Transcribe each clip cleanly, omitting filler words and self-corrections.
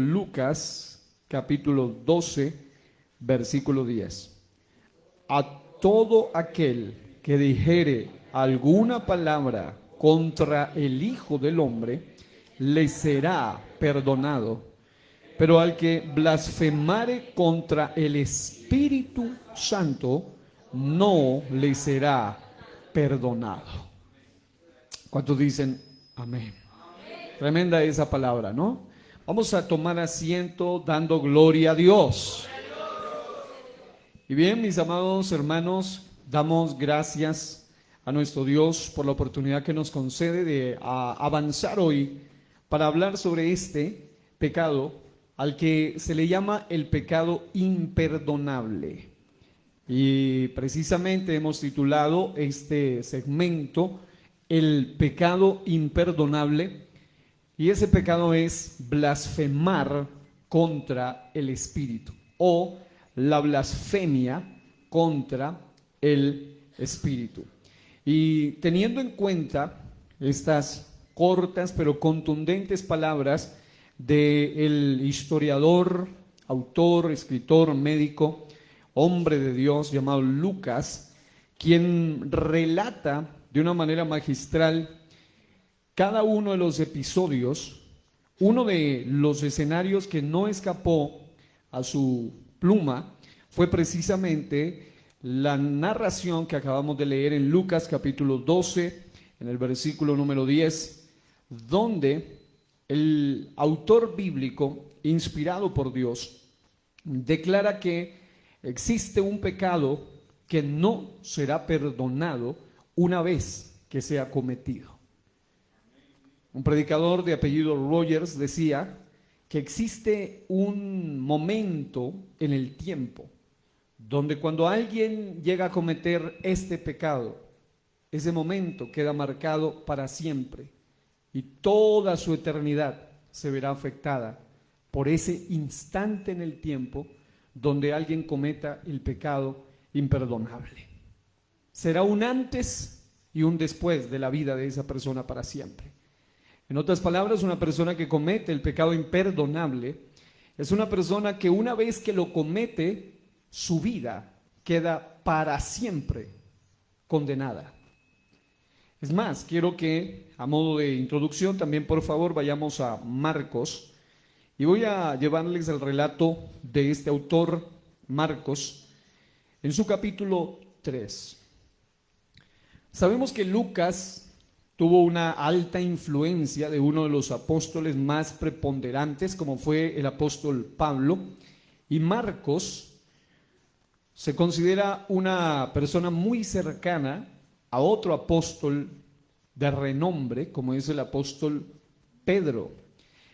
Lucas capítulo 12, versículo 10. A todo aquel que dijere alguna palabra contra el Hijo del Hombre, le será perdonado. Pero al que blasfemare contra el Espíritu Santo, no le será perdonado. ¿Cuántos dicen amén? Tremenda esa palabra, ¿no? Vamos a tomar asiento dando gloria a Dios. Y bien, mis amados hermanos, damos gracias a nuestro Dios por la oportunidad que nos concede de avanzar hoy para hablar sobre este pecado al que se le llama el pecado imperdonable. Y precisamente hemos titulado este segmento el pecado imperdonable. Y ese pecado es blasfemar contra el Espíritu o la blasfemia contra el Espíritu. Y teniendo en cuenta estas cortas pero contundentes palabras del historiador, autor, escritor, médico, hombre de Dios llamado Lucas, quien relata de una manera magistral cada uno de los episodios. Uno de los escenarios que no escapó a su pluma fue precisamente la narración que acabamos de leer en Lucas capítulo 12, en el versículo número 10, donde el autor bíblico, inspirado por Dios, declara que existe un pecado que no será perdonado una vez que sea cometido. Un predicador de apellido Rogers decía que existe un momento en el tiempo donde cuando alguien llega a cometer este pecado, ese momento queda marcado para siempre y toda su eternidad se verá afectada por ese instante en el tiempo donde alguien cometa el pecado imperdonable. Será un antes y un después de la vida de esa persona para siempre. En otras palabras, una persona que comete el pecado imperdonable es una persona que una vez que lo comete, su vida queda para siempre condenada. Es más, quiero que a modo de introducción también por favor vayamos a Marcos y voy a llevarles el relato de este autor, Marcos, en su capítulo 3. Sabemos que Lucas tuvo una alta influencia de uno de los apóstoles más preponderantes, como fue el apóstol Pablo, y Marcos se considera una persona muy cercana a otro apóstol de renombre, como es el apóstol Pedro.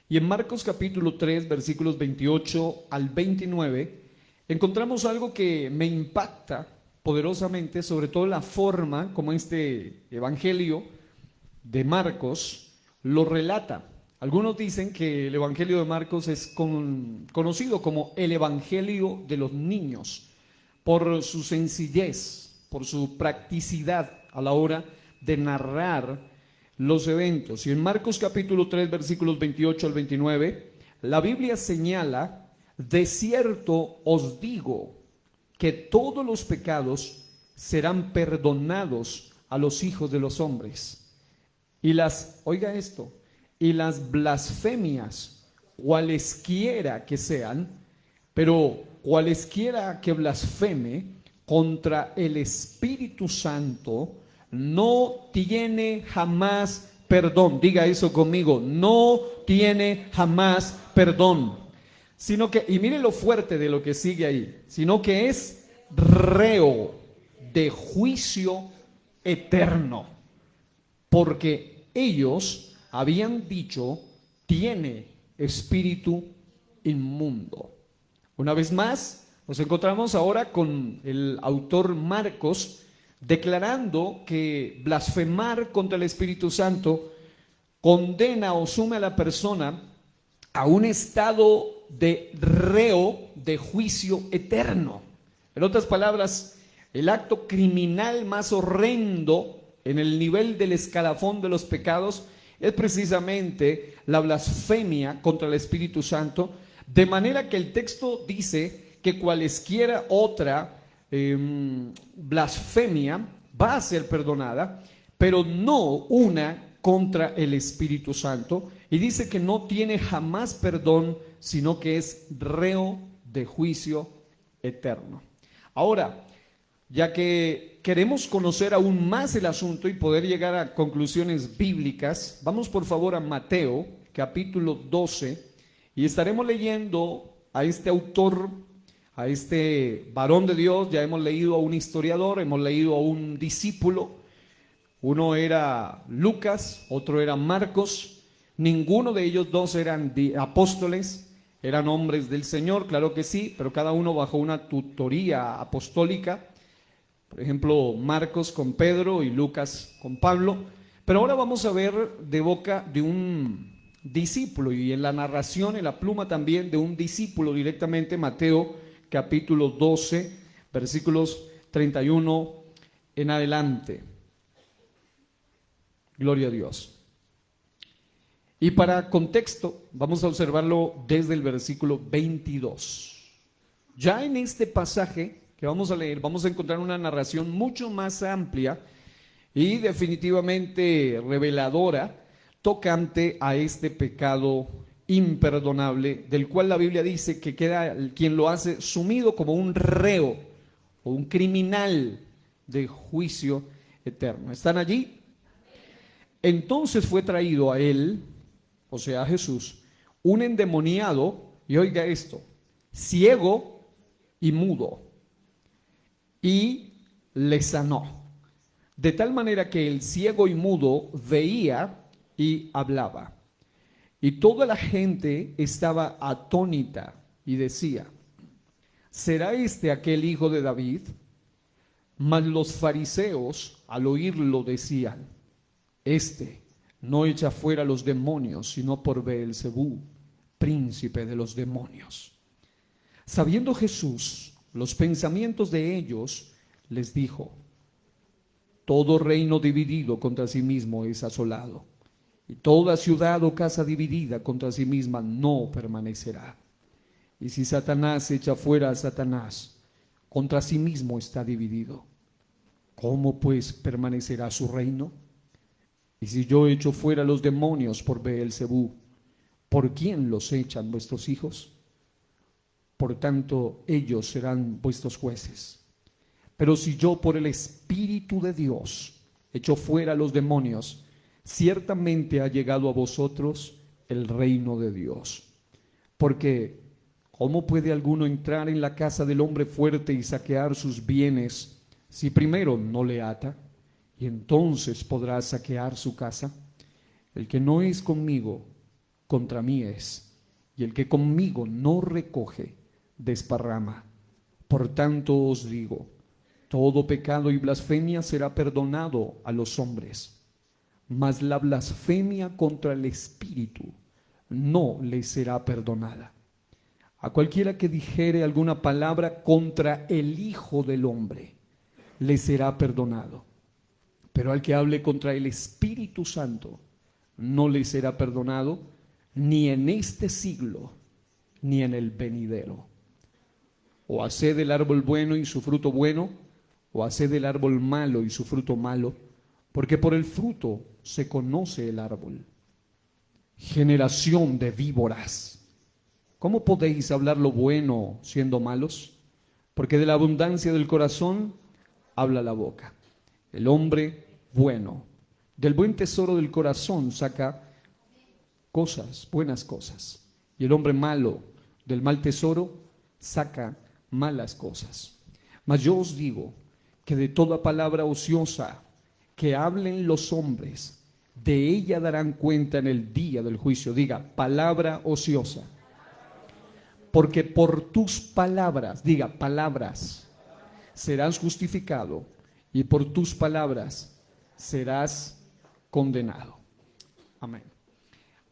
Y en Marcos capítulo 3, versículos 28 al 29, encontramos algo que me impacta poderosamente, sobre todo la forma como este evangelio de Marcos lo relata. Algunos dicen que el Evangelio de Marcos es conocido como el Evangelio de los niños, por su sencillez, por su practicidad a la hora de narrar los eventos. Y en Marcos capítulo 3, versículos 28 al 29, la Biblia señala: de cierto os digo que todos los pecados serán perdonados a los hijos de los hombres. Oiga esto, y las blasfemias, cualesquiera que sean, pero cualesquiera que blasfeme contra el Espíritu Santo, no tiene jamás perdón. Diga eso conmigo, no tiene jamás perdón. Sino que, y mire lo fuerte de lo que sigue ahí, sino que es reo de juicio eterno, porque ellos habían dicho: tiene espíritu inmundo. Una vez más, nos encontramos ahora con el autor Marcos declarando que blasfemar contra el Espíritu Santo condena o sume a la persona a un estado de reo de juicio eterno. En otras palabras, el acto criminal más horrendo en el nivel del escalafón de los pecados es precisamente la blasfemia contra el Espíritu Santo, de manera que el texto dice que cualesquiera otra blasfemia va a ser perdonada, pero no una contra el Espíritu Santo, y dice que no tiene jamás perdón, sino que es reo de juicio eterno. Ahora, ya que queremos conocer aún más el asunto y poder llegar a conclusiones bíblicas, vamos por favor a Mateo, capítulo 12, y estaremos leyendo a este autor, a este varón de Dios. Ya hemos leído a un historiador, hemos leído a un discípulo. Uno era Lucas, otro era Marcos. Ninguno de ellos dos eran apóstoles, eran hombres del Señor, claro que sí, pero cada uno bajo una tutoría apostólica. Por ejemplo, Marcos con Pedro y Lucas con Pablo. Pero ahora vamos a ver de boca de un discípulo, y en la narración, en la pluma también de un discípulo directamente, Mateo capítulo 12, versículos 31 en adelante. Gloria a Dios. Y para contexto, vamos a observarlo desde el versículo 22. Ya en este pasaje que vamos a leer, vamos a encontrar una narración mucho más amplia y definitivamente reveladora tocante a este pecado imperdonable, del cual la Biblia dice que queda quien lo hace sumido como un reo o un criminal de juicio eterno. ¿Están allí? Entonces fue traído a él, o sea a Jesús, un endemoniado, y oiga esto, ciego y mudo, y le sanó, de tal manera que el ciego y mudo veía y hablaba. Y toda la gente estaba atónita y decía: ¿será este aquel hijo de David? Mas los fariseos al oírlo decían: este no echa fuera los demonios, sino por Beelzebú, príncipe de los demonios. Sabiendo Jesús los pensamientos de ellos, les dijo: todo reino dividido contra sí mismo es asolado, y toda ciudad o casa dividida contra sí misma no permanecerá. Y si Satanás echa fuera a Satanás, contra sí mismo está dividido. ¿Cómo pues permanecerá su reino? Y si yo echo fuera los demonios por Beelzebú, ¿por quién los echan vuestros hijos? Por tanto, ellos serán vuestros jueces. Pero si yo por el Espíritu de Dios echo fuera los demonios, ciertamente ha llegado a vosotros el reino de Dios. Porque, ¿cómo puede alguno entrar en la casa del hombre fuerte y saquear sus bienes si primero no le ata? Y entonces podrá saquear su casa. El que no es conmigo, contra mí es, y el que conmigo no recoge, desparrama. Por tanto os digo, todo pecado y blasfemia será perdonado a los hombres, mas la blasfemia contra el Espíritu no le será perdonada. A cualquiera que dijere alguna palabra contra el Hijo del Hombre, le será perdonado. Pero al que hable contra el Espíritu Santo, no le será perdonado, ni en este siglo, ni en el venidero. O haced el árbol bueno y su fruto bueno, o haced el árbol malo y su fruto malo, porque por el fruto se conoce el árbol. Generación de víboras, ¿cómo podéis hablar lo bueno siendo malos? Porque de la abundancia del corazón habla la boca. El hombre bueno, del buen tesoro del corazón saca cosas, buenas cosas. Y el hombre malo, del mal tesoro, saca malas cosas. Mas yo os digo que de toda palabra ociosa que hablen los hombres, de ella darán cuenta en el día del juicio. Diga, palabra ociosa. Porque por tus palabras, diga, palabras, serás justificado, y por tus palabras serás condenado. Amén.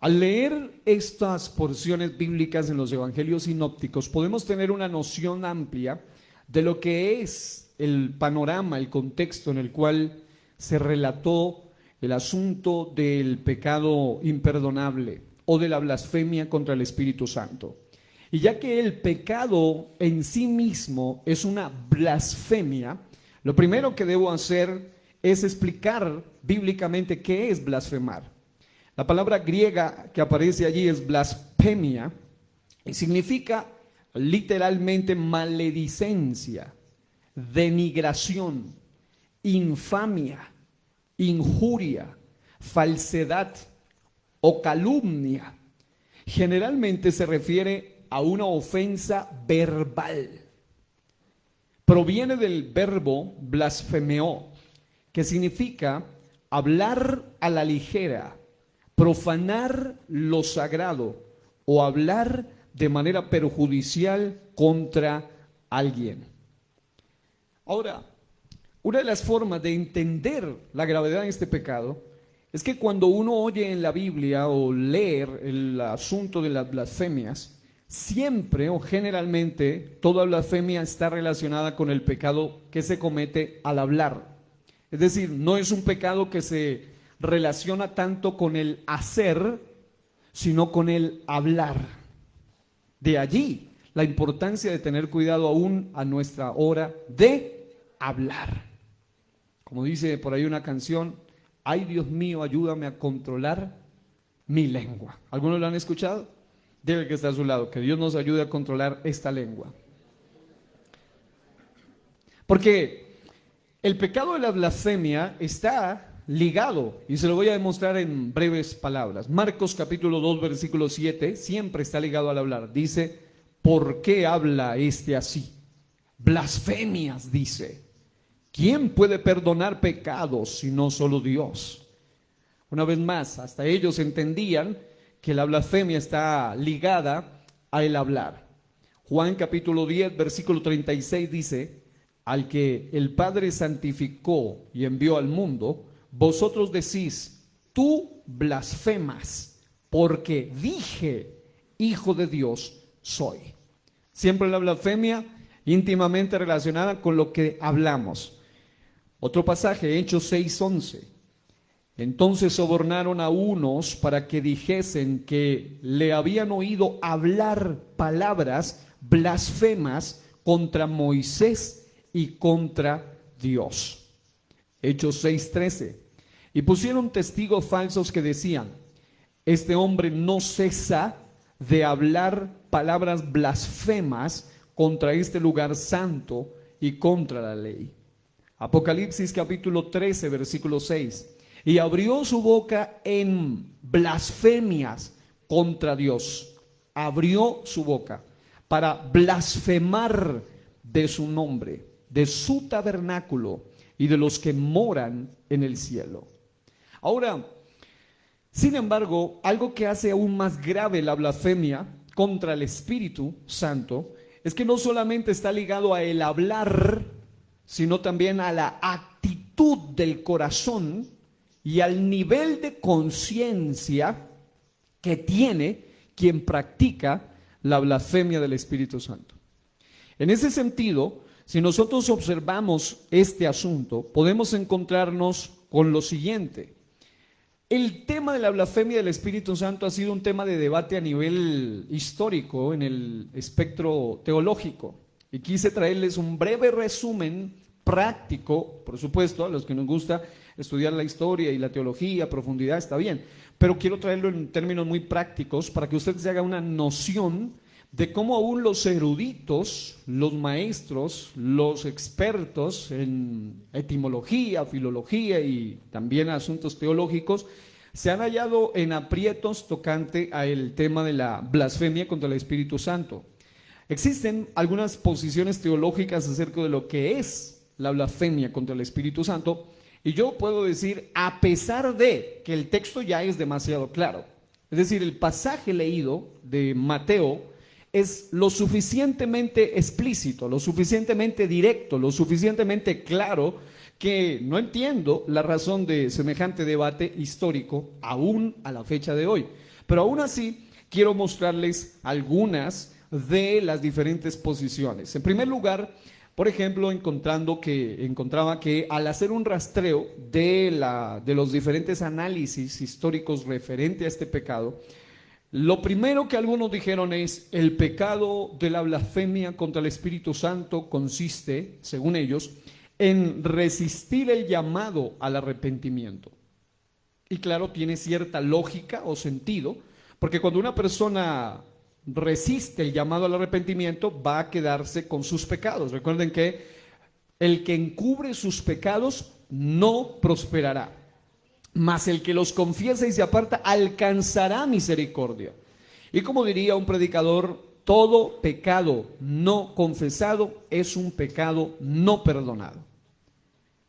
Al leer estas porciones bíblicas en los evangelios sinópticos, podemos tener una noción amplia de lo que es el panorama, el contexto en el cual se relató el asunto del pecado imperdonable o de la blasfemia contra el Espíritu Santo. Y ya que el pecado en sí mismo es una blasfemia, lo primero que debo hacer es explicar bíblicamente qué es blasfemar. La palabra griega que aparece allí es blasfemia y significa literalmente maledicencia, denigración, infamia, injuria, falsedad o calumnia. Generalmente se refiere a una ofensa verbal. Proviene del verbo blasfemeo, que significa hablar a la ligera, profanar lo sagrado o hablar de manera perjudicial contra alguien. Ahora, una de las formas de entender la gravedad de este pecado es que cuando uno oye en la Biblia o leer el asunto de las blasfemias, siempre o generalmente toda blasfemia está relacionada con el pecado que se comete al hablar. Es decir, no es un pecado que se relaciona tanto con el hacer, sino con el hablar. De allí la importancia de tener cuidado aún a nuestra hora de hablar. Como dice por ahí una canción, ay Dios mío, ayúdame a controlar mi lengua. ¿Algunos lo han escuchado? Dile que está a su lado, que Dios nos ayude a controlar esta lengua. Porque el pecado de la blasfemia está ligado, y se lo voy a demostrar en breves palabras. Marcos capítulo 2, versículo 7, siempre está ligado al hablar. Dice, ¿por qué habla este así? Blasfemias, dice. ¿Quién puede perdonar pecados si no solo Dios? Una vez más, hasta ellos entendían que la blasfemia está ligada al hablar. Juan capítulo 10, versículo 36 dice, al que el Padre santificó y envió al mundo, vosotros decís, tú blasfemas, porque dije, Hijo de Dios soy. Siempre la blasfemia íntimamente relacionada con lo que hablamos. Otro pasaje, Hechos 6:11. Entonces sobornaron a unos para que dijesen que le habían oído hablar palabras blasfemas contra Moisés y contra Dios. Hechos 6:13. Y pusieron testigos falsos que decían, este hombre no cesa de hablar palabras blasfemas contra este lugar santo y contra la ley. Apocalipsis capítulo 13, versículo 6. Y abrió su boca en blasfemias contra Dios. Abrió su boca para blasfemar de su nombre, de su tabernáculo y de los que moran en el cielo. Ahora, sin embargo, algo que hace aún más grave la blasfemia contra el Espíritu Santo es que no solamente está ligado a el hablar, sino también a la actitud del corazón y al nivel de conciencia que tiene quien practica la blasfemia del Espíritu Santo. En ese sentido, si nosotros observamos este asunto, podemos encontrarnos con lo siguiente. El tema de la blasfemia del Espíritu Santo ha sido un tema de debate a nivel histórico en el espectro teológico. Y quise traerles un breve resumen práctico, por supuesto, a los que nos gusta estudiar la historia y la teología a profundidad, está bien, pero quiero traerlo en términos muy prácticos para que usted se haga una noción de cómo aún los eruditos, los maestros, los expertos en etimología, filología y también asuntos teológicos se han hallado en aprietos tocante al tema de la blasfemia contra el Espíritu Santo. Existen algunas posiciones teológicas acerca de lo que es la blasfemia contra el Espíritu Santo, y yo puedo decir, a pesar de que el texto ya es demasiado claro, es decir, el pasaje leído de Mateo es lo suficientemente explícito, lo suficientemente directo, lo suficientemente claro, que no entiendo la razón de semejante debate histórico aún a la fecha de hoy. Pero aún así, quiero mostrarles algunas de las diferentes posiciones. En primer lugar, Por ejemplo, encontraba que al hacer un rastreo de los diferentes análisis históricos referente a este pecado, lo primero que algunos dijeron es: el pecado de la blasfemia contra el Espíritu Santo consiste, según ellos, en resistir el llamado al arrepentimiento. Y claro, tiene cierta lógica o sentido, porque cuando una persona resiste el llamado al arrepentimiento, va a quedarse con sus pecados. Recuerden que el que encubre sus pecados no prosperará, mas el que los confiesa y se aparta alcanzará misericordia. Y como diría un predicador, todo pecado no confesado es un pecado no perdonado.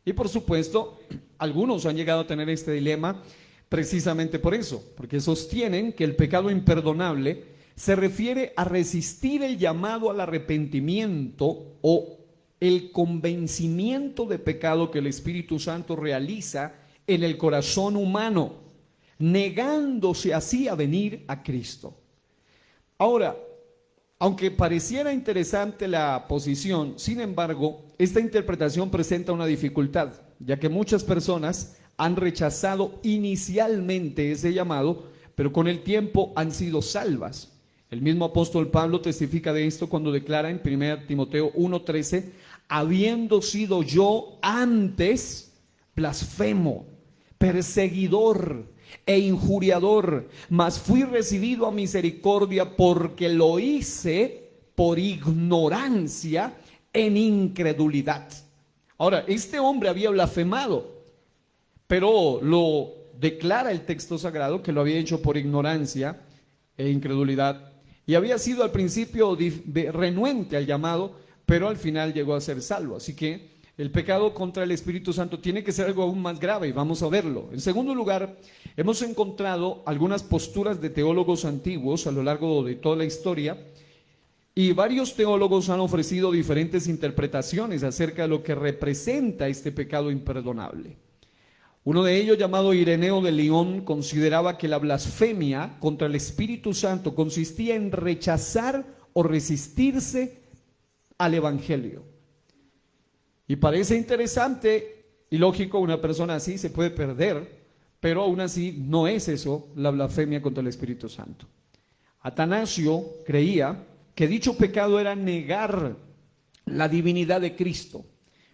Y por supuesto, algunos han llegado a tener este dilema precisamente por eso, porque sostienen que el pecado imperdonable se refiere a resistir el llamado al arrepentimiento o el convencimiento de pecado que el Espíritu Santo realiza en el corazón humano, negándose así a venir a Cristo. Ahora, aunque pareciera interesante la posición, sin embargo, esta interpretación presenta una dificultad, ya que muchas personas han rechazado inicialmente ese llamado, pero con el tiempo han sido salvas. El mismo apóstol Pablo testifica de esto cuando declara en 1 Timoteo 1:13: habiendo sido yo antes blasfemo, perseguidor e injuriador, mas fui recibido a misericordia porque lo hice por ignorancia en incredulidad. Ahora, este hombre había blasfemado, pero lo declara el texto sagrado que lo había hecho por ignorancia e incredulidad, y había sido al principio renuente al llamado, pero al final llegó a ser salvo. Así que el pecado contra el Espíritu Santo tiene que ser algo aún más grave, y vamos a verlo. En segundo lugar, hemos encontrado algunas posturas de teólogos antiguos a lo largo de toda la historia, y varios teólogos han ofrecido diferentes interpretaciones acerca de lo que representa este pecado imperdonable. Uno de ellos, llamado Ireneo de León, consideraba que la blasfemia contra el Espíritu Santo consistía en rechazar o resistirse al Evangelio. Y parece interesante y lógico, una persona así se puede perder, pero aún así no es eso la blasfemia contra el Espíritu Santo. Atanasio creía que dicho pecado era negar la divinidad de Cristo,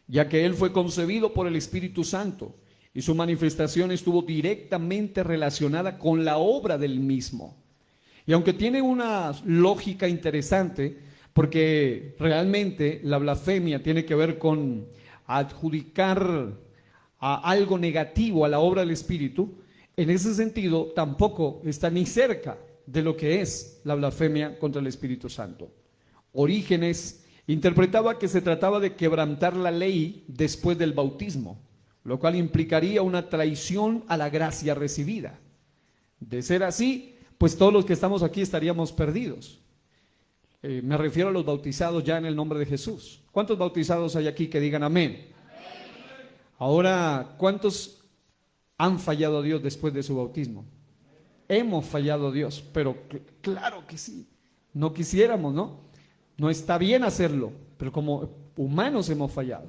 ya que él fue concebido por el Espíritu Santo y su manifestación estuvo directamente relacionada con la obra del mismo. Y aunque tiene una lógica interesante, porque realmente la blasfemia tiene que ver con adjudicar a algo negativo a la obra del Espíritu, en ese sentido tampoco está ni cerca de lo que es la blasfemia contra el Espíritu Santo. Orígenes interpretaba que se trataba de quebrantar la ley después del bautismo, lo cual implicaría una traición a la gracia recibida. De ser así, pues todos los que estamos aquí estaríamos perdidos. Me refiero a los bautizados ya en el nombre de Jesús. ¿Cuántos bautizados hay aquí que digan amén? Ahora, ¿cuántos han fallado a Dios después de su bautismo? Hemos fallado a Dios, pero claro que sí. No quisiéramos, ¿no? No está bien hacerlo, pero como humanos hemos fallado.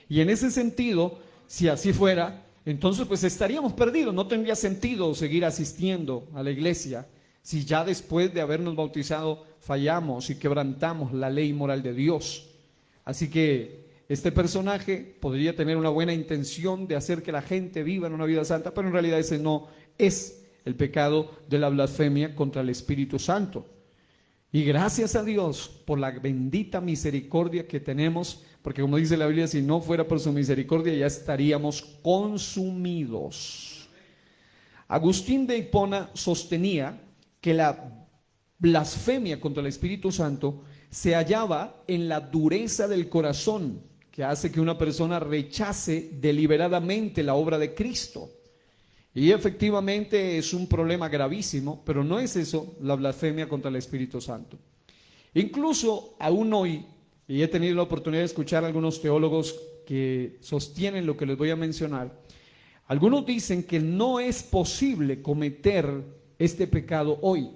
Y en ese sentido, si así fuera, entonces pues estaríamos perdidos. No tendría sentido seguir asistiendo a la iglesia si ya después de habernos bautizado fallamos y quebrantamos la ley moral de Dios. Así que este personaje podría tener una buena intención de hacer que la gente viva en una vida santa, pero en realidad ese no es el pecado de la blasfemia contra el Espíritu Santo. Y gracias a Dios por la bendita misericordia que tenemos, porque como dice la Biblia, si no fuera por su misericordia ya estaríamos consumidos. Agustín de Hipona sostenía que la blasfemia contra el Espíritu Santo se hallaba en la dureza del corazón, que hace que una persona rechace deliberadamente la obra de Cristo. Y efectivamente es un problema gravísimo, pero no es eso la blasfemia contra el Espíritu Santo. Incluso aún hoy, y he tenido la oportunidad de escuchar a algunos teólogos que sostienen lo que les voy a mencionar, algunos dicen que no es posible cometer este pecado hoy.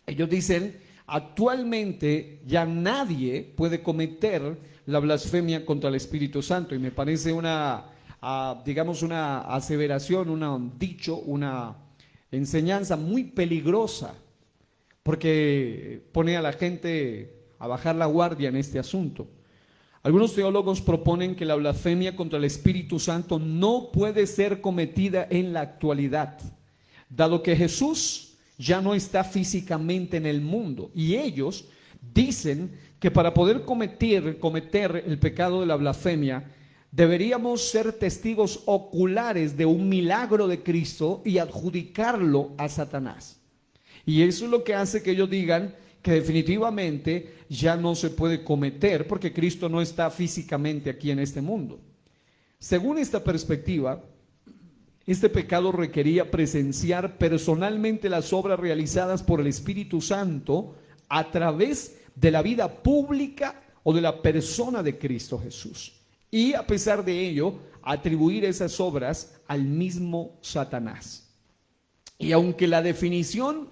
Ellos dicen, actualmente ya nadie puede cometer la blasfemia contra el Espíritu Santo, y me parece digamos, una aseveración, un dicho, una enseñanza muy peligrosa, porque pone a la gente a bajar la guardia en este asunto. Algunos teólogos proponen que la blasfemia contra el Espíritu Santo no puede ser cometida en la actualidad, dado que Jesús ya no está físicamente en el mundo, y ellos dicen que para poder cometer el pecado de la blasfemia, deberíamos ser testigos oculares de un milagro de Cristo y adjudicarlo a Satanás. Y eso es lo que hace que ellos digan que definitivamente ya no se puede cometer porque Cristo no está físicamente aquí en este mundo. Según esta perspectiva, este pecado requería presenciar personalmente las obras realizadas por el Espíritu Santo a través de la vida pública o de la persona de Cristo Jesús. Y a pesar de ello, atribuir esas obras al mismo Satanás. Y aunque la definición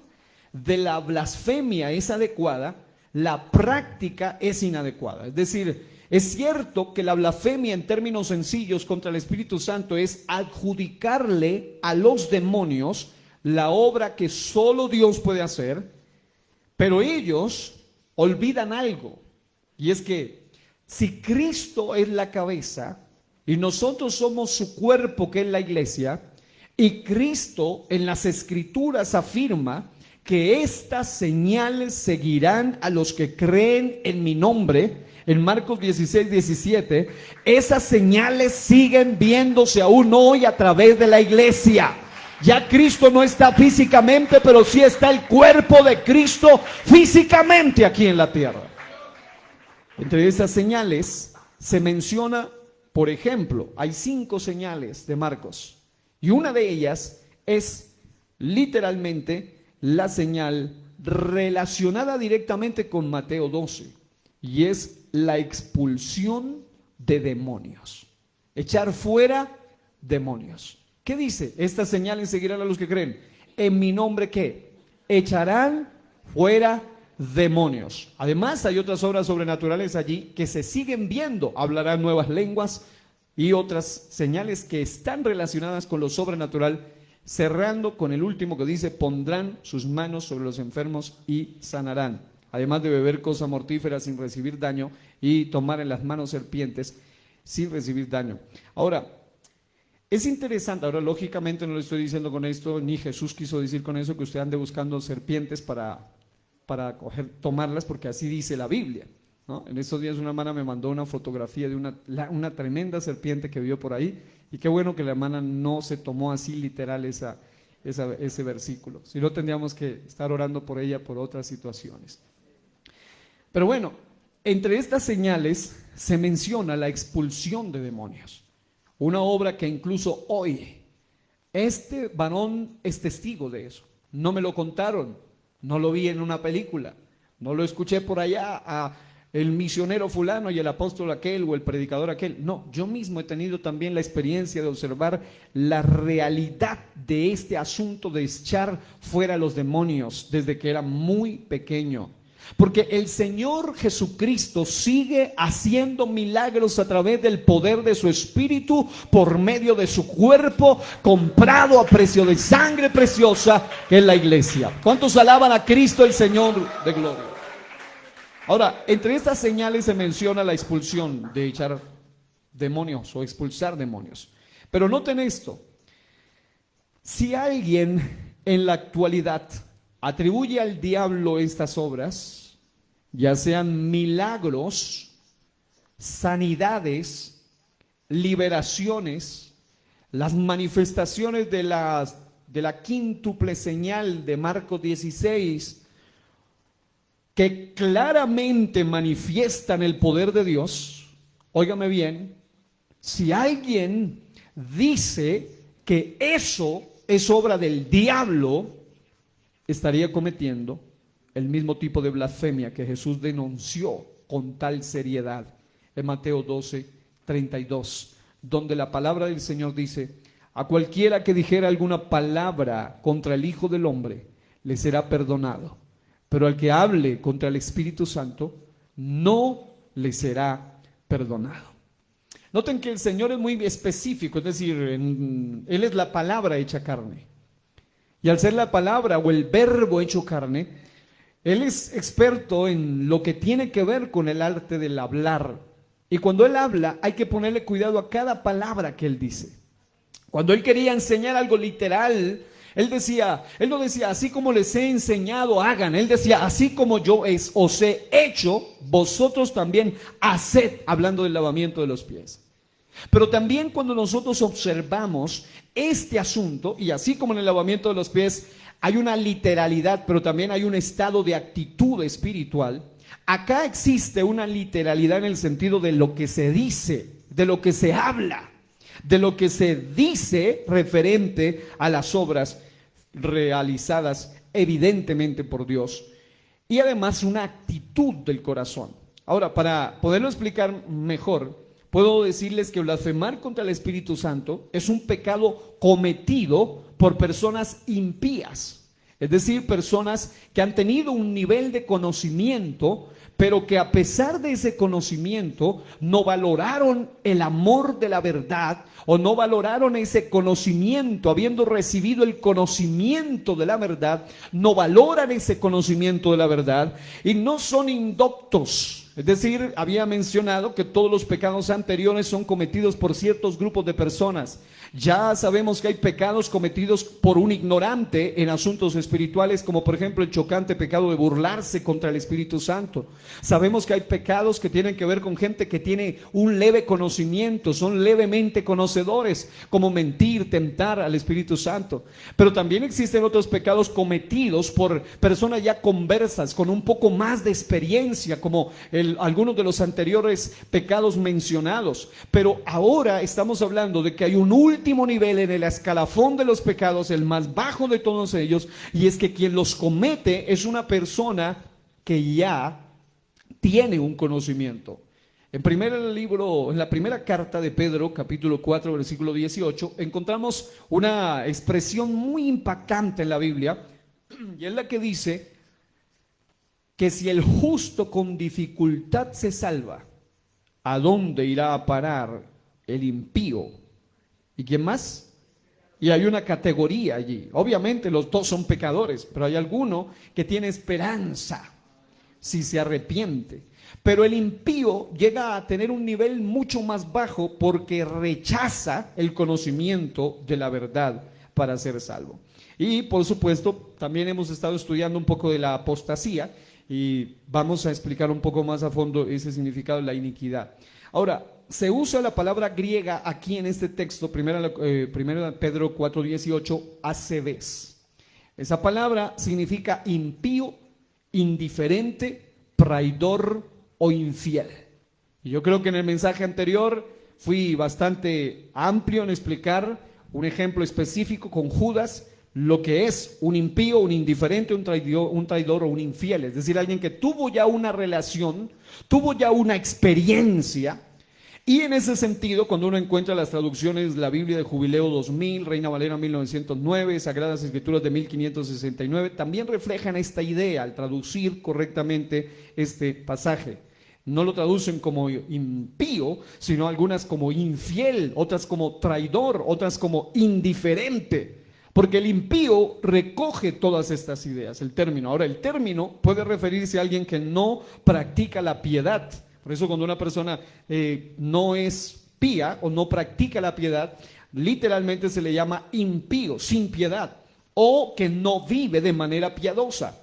de la blasfemia es adecuada, la práctica es inadecuada. Es decir, es cierto que la blasfemia en términos sencillos contra el Espíritu Santo es adjudicarle a los demonios la obra que solo Dios puede hacer, pero ellos olvidan algo, y es que si Cristo es la cabeza y nosotros somos su cuerpo, que es la iglesia, y Cristo en las Escrituras afirma que estas señales seguirán a los que creen en mi nombre, en Marcos 16:17, esas señales siguen viéndose aún hoy a través de la iglesia. Ya Cristo no está físicamente, pero sí está el cuerpo de Cristo físicamente aquí en la tierra. Entre esas señales se menciona, por ejemplo, hay 5 señales de Marcos, y una de ellas es literalmente la señal relacionada directamente con Mateo 12, y es la expulsión de demonios. Echar fuera demonios. ¿Qué dice? Estas señales seguirán a los que creen. En mi nombre, ¿qué? Echarán fuera demonios. Además, hay otras obras sobrenaturales allí que se siguen viendo. Hablarán nuevas lenguas y otras señales que están relacionadas con lo sobrenatural, cerrando con el último que dice: pondrán sus manos sobre los enfermos y sanarán. Además de beber cosas mortíferas sin recibir daño y tomar en las manos serpientes sin recibir daño. Ahora, es interesante, ahora lógicamente no le estoy diciendo con esto, ni Jesús quiso decir con eso que usted ande buscando serpientes para tomarlas, porque así dice la Biblia, ¿no? En estos días una hermana me mandó una fotografía de una tremenda serpiente que vio por ahí, y qué bueno que la hermana no se tomó así literal ese versículo, si no tendríamos que estar orando por ella por otras situaciones. Pero bueno, entre estas señales se menciona la expulsión de demonios, una obra que incluso hoy este varón es testigo de eso. No me lo contaron, no lo vi en una película, no lo escuché por allá a el misionero fulano y el apóstol aquel o el predicador aquel. No, yo mismo he tenido también la experiencia de observar la realidad de este asunto de echar fuera los demonios desde que era muy pequeño. Porque el Señor Jesucristo sigue haciendo milagros a través del poder de su Espíritu por medio de su cuerpo comprado a precio de sangre preciosa, que es la iglesia. ¿Cuántos alaban a Cristo el Señor de gloria? Ahora, entre estas señales se menciona la expulsión de echar demonios o expulsar demonios. Pero noten esto: si alguien en la actualidad atribuye al diablo estas obras, ya sean milagros, sanidades, liberaciones, las manifestaciones de la quíntuple señal de Marcos 16, que claramente manifiestan el poder de Dios, óigame bien, si alguien dice que eso es obra del diablo, estaría cometiendo el mismo tipo de blasfemia que Jesús denunció con tal seriedad en Mateo 12:32, donde la palabra del Señor dice: a cualquiera que dijera alguna palabra contra el Hijo del Hombre le será perdonado, pero al que hable contra el Espíritu Santo no le será perdonado. Noten que el Señor es muy específico, es decir, Él es la palabra hecha carne. Y al ser la palabra o el verbo hecho carne, Él es experto en lo que tiene que ver con el arte del hablar. Y cuando Él habla, hay que ponerle cuidado a cada palabra que Él dice. Cuando Él quería enseñar algo literal, Él no decía, así como les he enseñado, hagan. Él decía, así como yo os he hecho, vosotros también haced, hablando del lavamiento de los pies. Pero también cuando nosotros observamos este asunto, y así como en el lavamiento de los pies hay una literalidad, pero también hay un estado de actitud espiritual, acá existe una literalidad en el sentido de lo que se dice, de lo que se habla, de lo que se dice referente a las obras realizadas evidentemente por Dios, y además una actitud del corazón. Ahora, para poderlo explicar mejor, puedo decirles que blasfemar contra el Espíritu Santo es un pecado cometido por personas impías, es decir, personas que han tenido un nivel de conocimiento, pero que a pesar de ese conocimiento no valoraron el amor de la verdad, o no valoraron ese conocimiento, habiendo recibido el conocimiento de la verdad, no valoran ese conocimiento de la verdad y no son indoctos. Es decir, había mencionado que todos los pecados anteriores son cometidos por ciertos grupos de personas. Ya sabemos que hay pecados cometidos por un ignorante en asuntos espirituales, como por ejemplo el chocante pecado de burlarse contra el Espíritu Santo. Sabemos que hay pecados que tienen que ver con gente que tiene un leve conocimiento, son levemente conocedores, como mentir, tentar al Espíritu Santo. Pero también existen otros pecados cometidos por personas ya conversas, con un poco más de experiencia, como algunos de los anteriores pecados mencionados. Pero ahora estamos hablando de que hay un último nivel en el escalafón de los pecados, el más bajo de todos ellos, y es que quien los comete es una persona que ya tiene un conocimiento. En la primera carta de Pedro, capítulo 4, versículo 18, encontramos una expresión muy impactante en la Biblia, y es la que dice que si el justo con dificultad se salva, ¿a dónde irá a parar el impío? ¿Y quién más? Y hay una categoría allí. Obviamente los dos son pecadores, pero hay alguno que tiene esperanza si se arrepiente. Pero el impío llega a tener un nivel mucho más bajo porque rechaza el conocimiento de la verdad para ser salvo. Y por supuesto, también hemos estado estudiando un poco de la apostasía y vamos a explicar un poco más a fondo ese significado de la iniquidad. Ahora, se usa la palabra griega aquí en este texto, primero Pedro 4:18, asebes. Esa palabra significa impío, indiferente, traidor o infiel. Y yo creo que en el mensaje anterior fui bastante amplio en explicar un ejemplo específico con Judas, lo que es un impío, un indiferente, un traidor o un infiel. Es decir, alguien que tuvo ya una relación, tuvo ya una experiencia. Y en ese sentido, cuando uno encuentra las traducciones, la Biblia de Jubileo 2000, Reina Valera 1909, Sagradas Escrituras de 1569, también reflejan esta idea al traducir correctamente este pasaje. No lo traducen como impío, sino algunas como infiel, otras como traidor, otras como indiferente. Porque el impío recoge todas estas ideas, el término. Ahora, el término puede referirse a alguien que no practica la piedad. Por eso cuando una persona no es pía o no practica la piedad, literalmente se le llama impío, sin piedad, o que no vive de manera piadosa.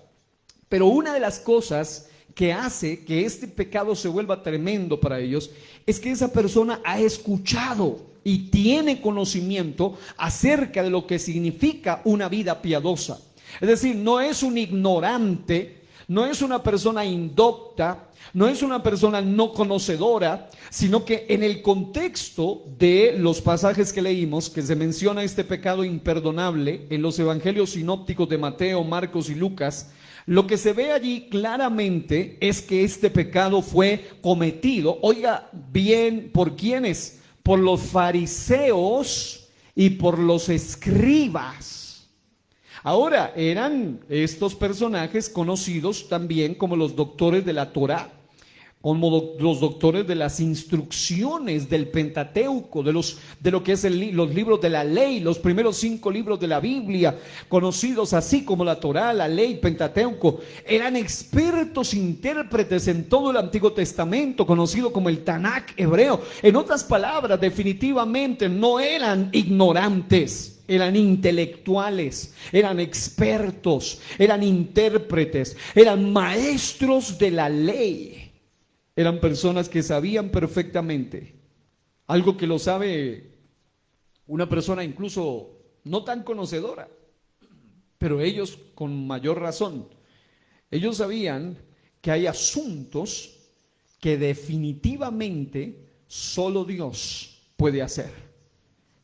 Pero una de las cosas que hace que este pecado se vuelva tremendo para ellos es que esa persona ha escuchado y tiene conocimiento acerca de lo que significa una vida piadosa. Es decir, no es un ignorante, no es una persona indocta, no es una persona no conocedora, sino que en el contexto de los pasajes que leímos, que se menciona este pecado imperdonable en los evangelios sinópticos de Mateo, Marcos y Lucas, lo que se ve allí claramente es que este pecado fue cometido, oiga bien, ¿por quiénes? Por los fariseos y por los escribas. Ahora, eran estos personajes conocidos también como los doctores de la Torá, como los doctores de las instrucciones del Pentateuco, de lo que es los libros de la ley, los primeros 5 libros de la Biblia, conocidos así como la Torá, la ley, Pentateuco. Eran expertos intérpretes en todo el Antiguo Testamento, conocido como el Tanakh hebreo. En otras palabras, definitivamente no eran ignorantes. Eran intelectuales, eran expertos, eran intérpretes, eran maestros de la ley. Eran personas que sabían perfectamente, algo que lo sabe una persona incluso no tan conocedora, pero ellos con mayor razón. Ellos sabían que hay asuntos que definitivamente solo Dios puede hacer.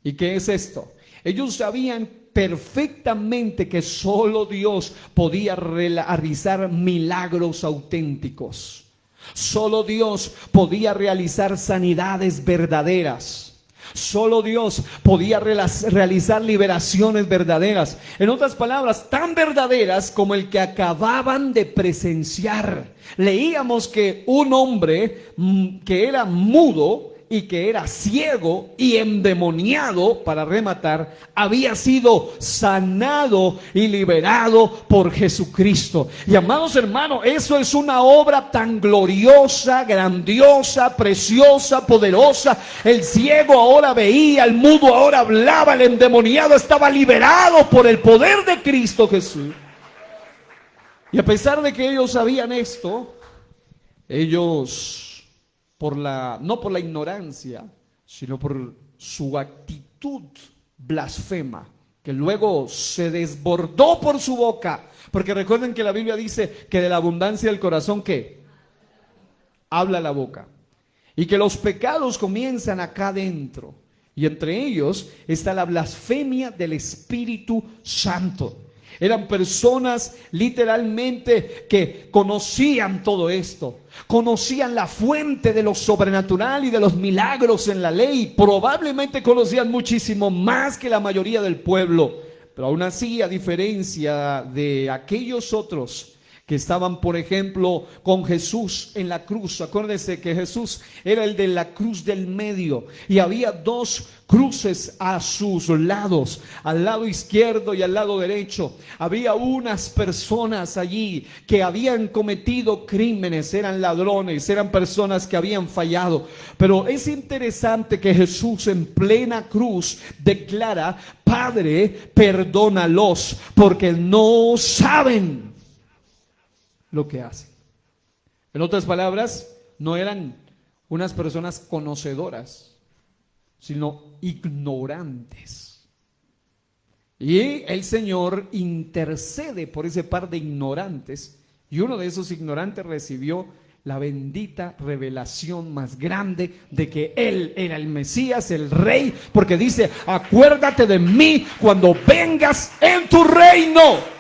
¿Y qué es esto? Ellos sabían perfectamente que solo Dios podía realizar milagros auténticos. Solo Dios podía realizar sanidades verdaderas. Solo Dios podía realizar liberaciones verdaderas. En otras palabras, tan verdaderas como el que acababan de presenciar. Leíamos que un hombre que era mudo y que era ciego y endemoniado, para rematar, había sido sanado y liberado por Jesucristo. Y amados hermanos, eso es una obra tan gloriosa, grandiosa, preciosa, poderosa. El ciego ahora veía, el mudo ahora hablaba, el endemoniado estaba liberado por el poder de Cristo Jesús. Y a pesar de que ellos sabían esto, ellos no por la ignorancia, sino por su actitud blasfema, que luego se desbordó por su boca, porque recuerden que la Biblia dice que de la abundancia del corazón, ¿qué? Habla la boca, y que los pecados comienzan acá adentro, y entre ellos está la blasfemia del Espíritu Santo. Eran personas literalmente que conocían todo esto, conocían la fuente de lo sobrenatural y de los milagros en la ley. Probablemente conocían muchísimo más que la mayoría del pueblo, pero aún así, a diferencia de aquellos otros que estaban, por ejemplo, con Jesús en la cruz. Acuérdense que Jesús era el de la cruz del medio y había 2 cruces a sus lados, al lado izquierdo y al lado derecho. Había unas personas allí que habían cometido crímenes, eran ladrones, eran personas que habían fallado. Pero es interesante que Jesús en plena cruz declara: Padre, perdónalos, porque no saben lo que hacen. En otras palabras, no eran unas personas conocedoras, sino ignorantes. Y el Señor intercede por ese par de ignorantes, y uno de esos ignorantes recibió la bendita revelación más grande de que Él era el Mesías, el Rey, porque dice: acuérdate de mí cuando vengas en tu reino.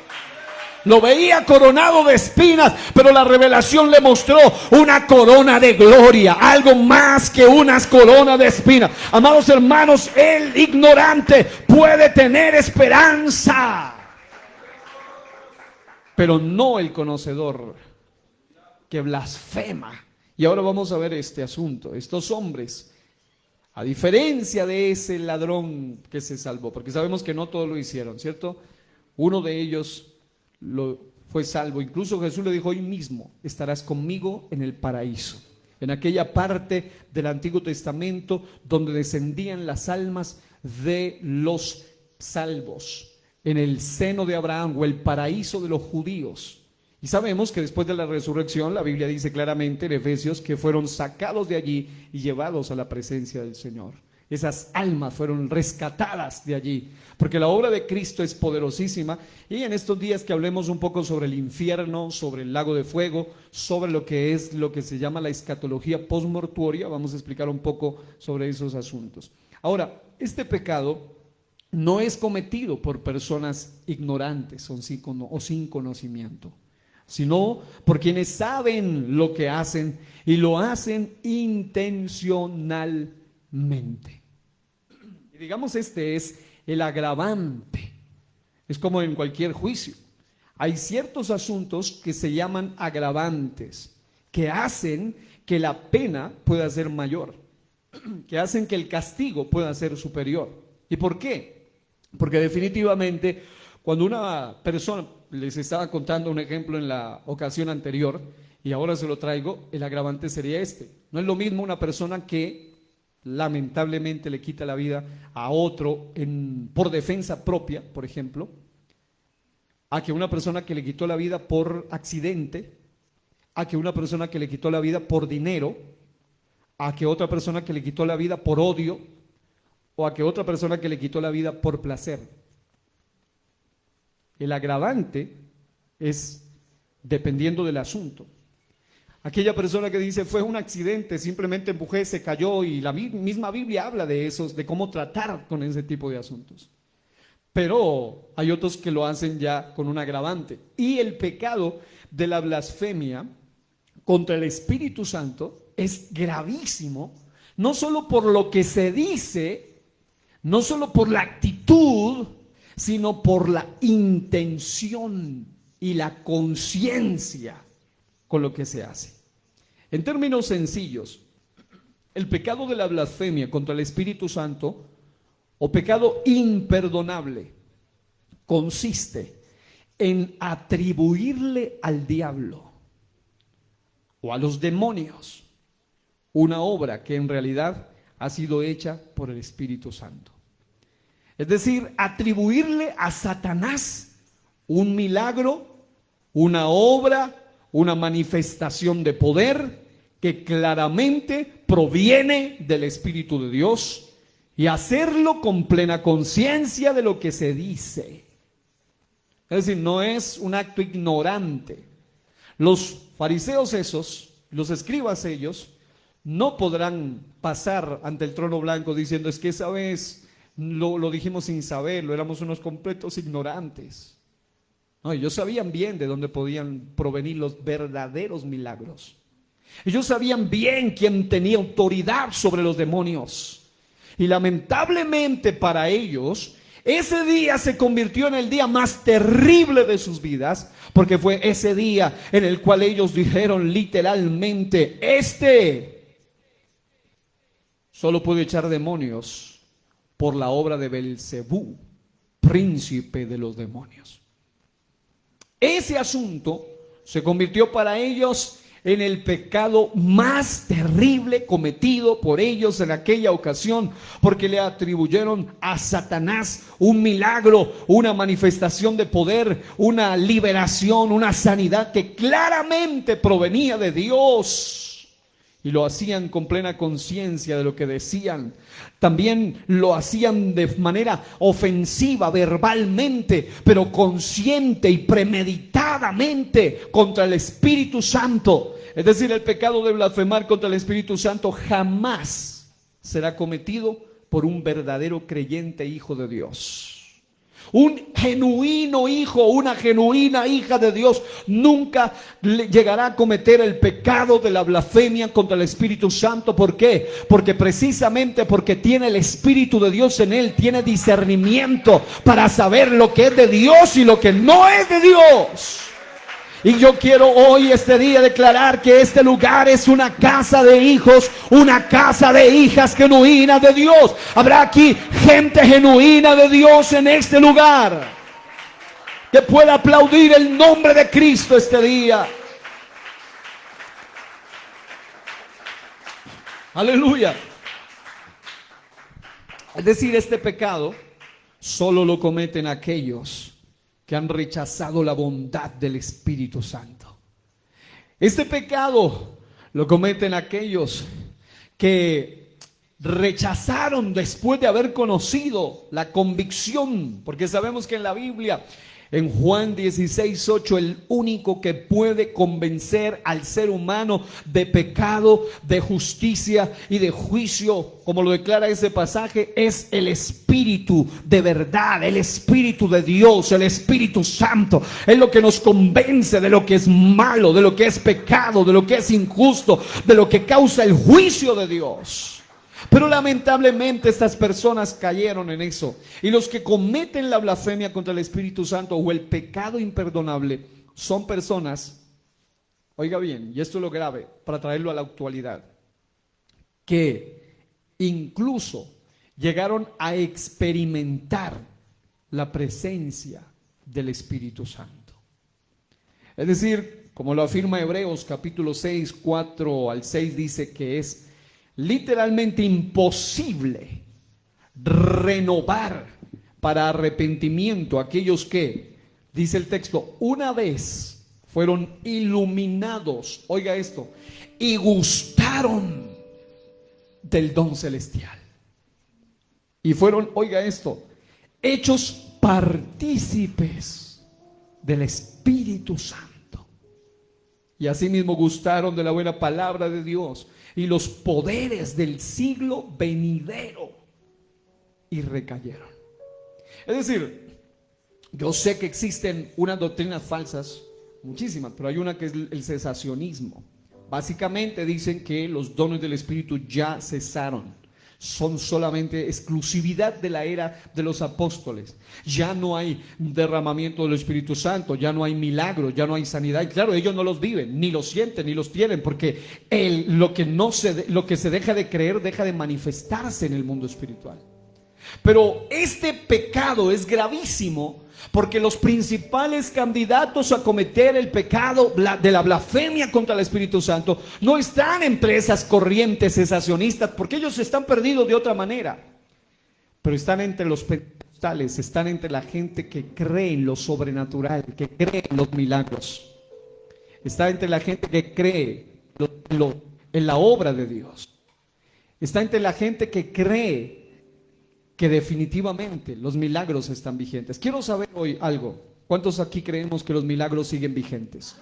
Lo veía coronado de espinas, pero la revelación le mostró una corona de gloria, algo más que unas coronas de espinas. Amados hermanos, el ignorante puede tener esperanza, pero no el conocedor que blasfema. Y ahora vamos a ver este asunto. Estos hombres, a diferencia de ese ladrón que se salvó, porque sabemos que no todos lo hicieron, ¿cierto? Uno de ellos fue salvo. Incluso Jesús le dijo: hoy mismo estarás conmigo en el paraíso. En aquella parte del Antiguo Testamento donde descendían las almas de los salvos, en el seno de Abraham, o el paraíso de los judíos. Y sabemos que después de la resurrección, la Biblia dice claramente en Efesios que fueron sacados de allí y llevados a la presencia del Señor. Esas almas fueron rescatadas de allí, porque la obra de Cristo es poderosísima. Y en estos días que hablemos un poco sobre el infierno, sobre el lago de fuego, sobre lo que se llama la escatología postmortuoria, vamos a explicar un poco sobre esos asuntos. Ahora, este pecado no es cometido por personas ignorantes o sin conocimiento, sino por quienes saben lo que hacen y lo hacen intencionalmente. Y digamos, este es el agravante Es como en cualquier juicio. Hay ciertos asuntos que se llaman agravantes, que hacen que la pena pueda ser mayor, que hacen que el castigo pueda ser superior. ¿Y por qué? Porque definitivamente cuando una persona, les estaba contando un ejemplo en la ocasión anterior y ahora se lo traigo, el agravante sería este. No es lo mismo una persona que lamentablemente le quita la vida a otro por defensa propia, por ejemplo, a que una persona que le quitó la vida por accidente, a que una persona que le quitó la vida por dinero, a que otra persona que le quitó la vida por odio, o a que otra persona que le quitó la vida por placer. El agravante es dependiendo del asunto. Aquella persona que dice fue un accidente, simplemente empujé, se cayó, y la misma Biblia habla de esos, de cómo tratar con ese tipo de asuntos. Pero hay otros que lo hacen ya con un agravante. Y el pecado de la blasfemia contra el Espíritu Santo es gravísimo, no solo por lo que se dice, no solo por la actitud, sino por la intención y la conciencia con lo que se hace. En términos sencillos, el pecado de la blasfemia contra el Espíritu Santo, o pecado imperdonable, consiste en atribuirle al diablo o a los demonios una obra que en realidad ha sido hecha por el Espíritu Santo. Es decir, atribuirle a Satanás un milagro, una obra, una manifestación de poder que claramente proviene del Espíritu de Dios, y hacerlo con plena conciencia de lo que se dice. Es decir, no es un acto ignorante. Los fariseos esos, los escribas ellos, no podrán pasar ante el trono blanco diciendo, es que esa vez lo dijimos sin saberlo, éramos unos completos ignorantes. No, ellos sabían bien de dónde podían provenir los verdaderos milagros. Ellos sabían bien quién tenía autoridad sobre los demonios. Y lamentablemente para ellos, ese día se convirtió en el día más terrible de sus vidas, porque fue ese día en el cual ellos dijeron literalmente, solo puede echar demonios por la obra de Belcebú, príncipe de los demonios. Ese asunto se convirtió para ellos en el pecado más terrible cometido por ellos en aquella ocasión, porque le atribuyeron a Satanás un milagro, una manifestación de poder, una liberación, una sanidad que claramente provenía de Dios. Y lo hacían con plena conciencia de lo que decían. También lo hacían de manera ofensiva, verbalmente, pero consciente y premeditadamente contra el Espíritu Santo. Es decir, el pecado de blasfemar contra el Espíritu Santo jamás será cometido por un verdadero creyente hijo de Dios. Un genuino hijo, una genuina hija de Dios nunca llegará a cometer el pecado de la blasfemia contra el Espíritu Santo. ¿Por qué? Porque precisamente porque tiene el Espíritu de Dios en él, tiene discernimiento para saber lo que es de Dios y lo que no es de Dios. Y yo quiero hoy, este día, declarar que este lugar es una casa de hijos, una casa de hijas genuinas de Dios. Habrá aquí gente genuina de Dios en este lugar, que pueda aplaudir el nombre de Cristo este día. Aleluya. Es decir, este pecado solo lo cometen aquellos que han rechazado la bondad del Espíritu Santo. Este pecado lo cometen aquellos que rechazaron después de haber conocido la convicción, porque sabemos que en la Biblia, en Juan 16:8, el único que puede convencer al ser humano de pecado, de justicia y de juicio, como lo declara ese pasaje, es el Espíritu de verdad, el Espíritu de Dios, el Espíritu Santo. Es lo que nos convence de lo que es malo, de lo que es pecado, de lo que es injusto, de lo que causa el juicio de Dios. Pero lamentablemente estas personas cayeron en eso. Y los que cometen la blasfemia contra el Espíritu Santo o el pecado imperdonable son personas, oiga bien, y esto es lo grave, para traerlo a la actualidad, que incluso llegaron a experimentar la presencia del Espíritu Santo. Es decir, como lo afirma Hebreos capítulo 6, 4 al 6, dice que es literalmente imposible renovar para arrepentimiento a aquellos que, dice el texto, una vez fueron iluminados, oiga esto, y gustaron del don celestial. Y fueron, oiga esto, hechos partícipes del Espíritu Santo. Y asimismo gustaron de la buena palabra de Dios y los poderes del siglo venidero, y recayeron. Es decir, yo sé que existen unas doctrinas falsas, muchísimas, pero hay una que es el cesacionismo. Básicamente dicen que los dones del Espíritu ya cesaron, son solamente exclusividad de la era de los apóstoles. Ya no hay derramamiento del Espíritu Santo, ya no hay milagros, ya no hay sanidad. Y claro, ellos no los viven, ni los sienten, ni los tienen, porque lo que se deja de creer deja de manifestarse en el mundo espiritual. Pero este pecado es gravísimo, porque los principales candidatos a cometer el pecado de la blasfemia contra el Espíritu Santo no están entre esas corrientes cesacionistas, porque ellos están perdidos de otra manera, pero están entre los pentecostales, están entre la gente que cree en lo sobrenatural, que cree en los milagros, está entre la gente que cree en la obra de Dios, está entre la gente que cree que definitivamente los milagros están vigentes. Quiero saber hoy algo. ¿Cuántos aquí creemos que los milagros siguen vigentes?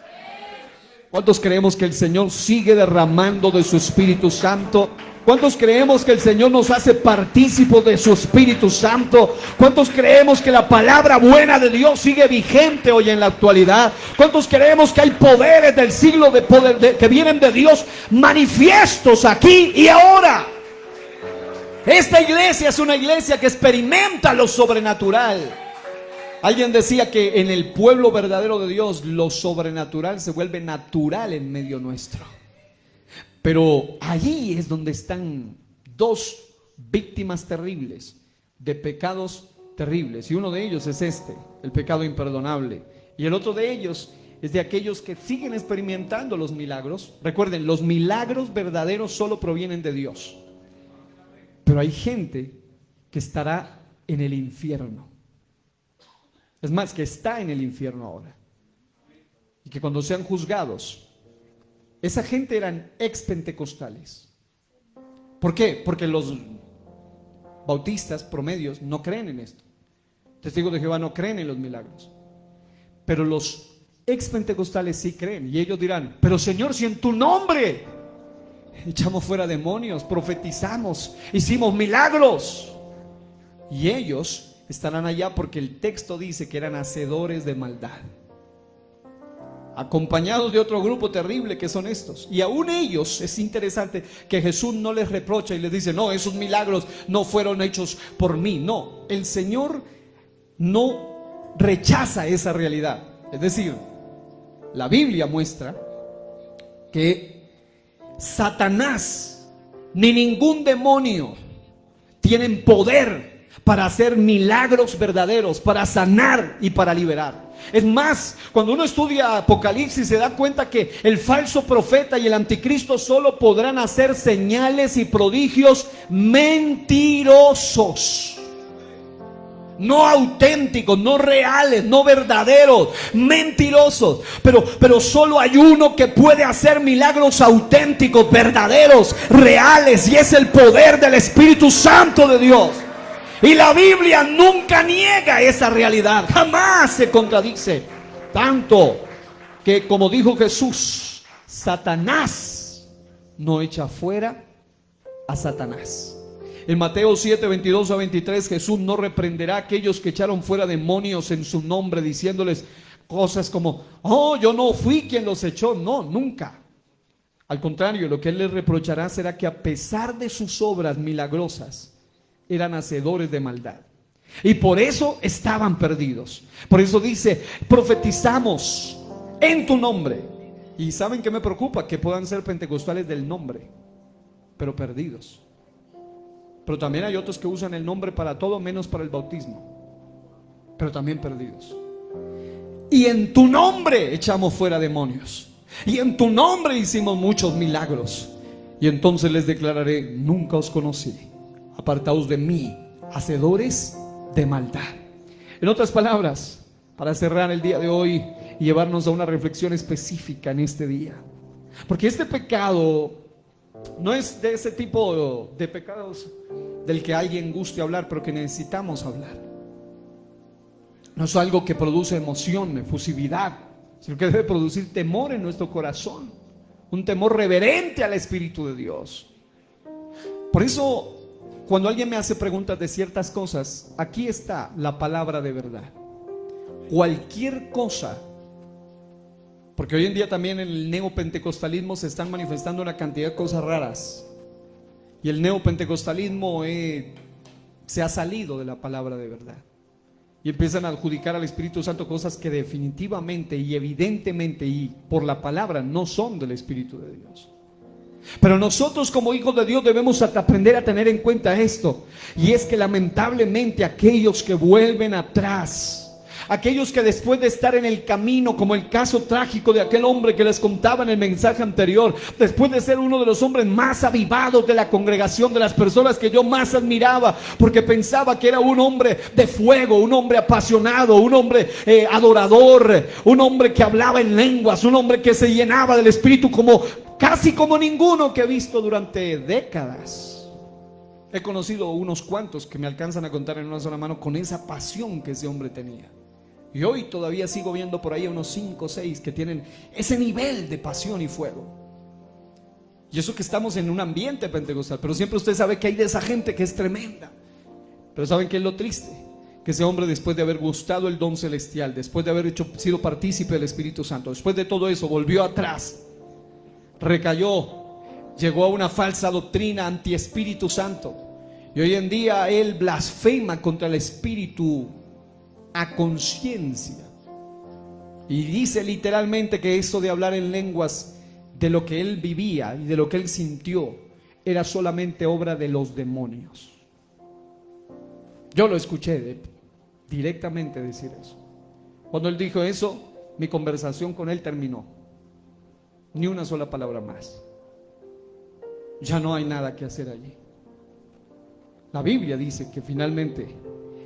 ¿Cuántos creemos que el Señor sigue derramando de su Espíritu Santo? ¿Cuántos creemos que el Señor nos hace partícipos de su Espíritu Santo? ¿Cuántos creemos que la palabra buena de Dios sigue vigente hoy en la actualidad? ¿Cuántos creemos que hay poderes del siglo que vienen de Dios manifiestos aquí y ahora? Esta iglesia es una iglesia que experimenta lo sobrenatural. Alguien decía que en el pueblo verdadero de Dios lo sobrenatural se vuelve natural en medio nuestro. Pero allí es donde están dos víctimas terribles de pecados terribles. Y uno de ellos es el pecado imperdonable. Y el otro de ellos es de aquellos que siguen experimentando los milagros. Recuerden, los milagros verdaderos solo provienen de Dios. Pero hay gente que estará en el infierno. Es más, que está en el infierno ahora. Y que cuando sean juzgados, esa gente eran ex-pentecostales. ¿Por qué? Porque los bautistas promedios no creen en esto. Testigos de Jehová no creen en los milagros. Pero los ex-pentecostales sí creen. Y ellos dirán, pero Señor, si en tu nombre echamos fuera demonios, profetizamos, hicimos milagros. Y ellos estarán allá porque el texto dice que eran hacedores de maldad, acompañados de otro grupo terrible que son estos. Y aún ellos, es interesante que Jesús no les reprocha y les dice, no, esos milagros no fueron hechos por mí. No, el Señor no rechaza esa realidad. Es decir, la Biblia muestra que Satanás ni ningún demonio tienen poder para hacer milagros verdaderos, para sanar y para liberar. Es más, cuando uno estudia Apocalipsis se da cuenta que el falso profeta y el anticristo solo podrán hacer señales y prodigios mentirosos, no auténticos, no reales, no verdaderos, mentirosos. Pero solo hay uno que puede hacer milagros auténticos, verdaderos, reales, y es el poder del Espíritu Santo de Dios. Y la Biblia nunca niega esa realidad, jamás se contradice. Tanto que, como dijo Jesús, Satanás no echa fuera a Satanás. En Mateo 7, 22 a 23, Jesús no reprenderá a aquellos que echaron fuera demonios en su nombre, diciéndoles cosas como, oh, yo no fui quien los echó. No, nunca. Al contrario, lo que Él les reprochará será que a pesar de sus obras milagrosas, eran hacedores de maldad. Y por eso estaban perdidos. Por eso dice, profetizamos en tu nombre. Y ¿saben qué me preocupa? Que puedan ser pentecostales del nombre, pero perdidos. Pero también hay otros que usan el nombre para todo menos para el bautismo, pero también perdidos. Y en tu nombre echamos fuera demonios. Y en tu nombre hicimos muchos milagros. Y entonces les declararé, nunca os conocí. Apartaos de mí, hacedores de maldad. En otras palabras, para cerrar el día de hoy y llevarnos a una reflexión específica en este día. Porque este pecado no es de ese tipo de pecados del que alguien guste hablar, pero que necesitamos hablar. No es algo que produce emoción, efusividad, sino que debe producir temor en nuestro corazón, un temor reverente al Espíritu de Dios. Por eso, cuando alguien me hace preguntas de ciertas cosas, aquí está la palabra de verdad. Cualquier cosa, porque hoy en día también en el neopentecostalismo se están manifestando una cantidad de cosas raras, y el neopentecostalismo se ha salido de la palabra de verdad. Y empiezan a adjudicar al Espíritu Santo cosas que definitivamente y evidentemente y por la palabra no son del Espíritu de Dios. Pero nosotros como hijos de Dios debemos aprender a tener en cuenta esto. Y es que lamentablemente aquellos que vuelven atrás, aquellos que después de estar en el camino, como el caso trágico de aquel hombre que les contaba en el mensaje anterior, después de ser uno de los hombres más avivados de la congregación, de las personas que yo más admiraba, porque pensaba que era un hombre de fuego, un hombre apasionado, un hombre adorador, un hombre que hablaba en lenguas, un hombre que se llenaba del Espíritu casi como ninguno que he visto durante décadas. He conocido unos cuantos que me alcanzan a contar en una sola mano con esa pasión que ese hombre tenía. Y hoy todavía sigo viendo por ahí unos 5 o 6 que tienen ese nivel de pasión y fuego. Y eso que estamos en un ambiente pentecostal, pero siempre usted sabe que hay de esa gente que es tremenda. Pero ¿saben qué es lo triste? Que ese hombre, después de haber gustado el don celestial, después de haber sido partícipe del Espíritu Santo, después de todo eso, volvió atrás, recayó, llegó a una falsa doctrina anti-Espíritu Santo. Y hoy en día él blasfema contra el Espíritu a conciencia. Y dice literalmente que eso de hablar en lenguas, de lo que él vivía y de lo que él sintió, era solamente obra de los demonios. Yo lo escuché directamente decir eso. Cuando él dijo eso, mi conversación con él terminó. Ni una sola palabra más. Ya no hay nada que hacer allí. La Biblia dice que finalmente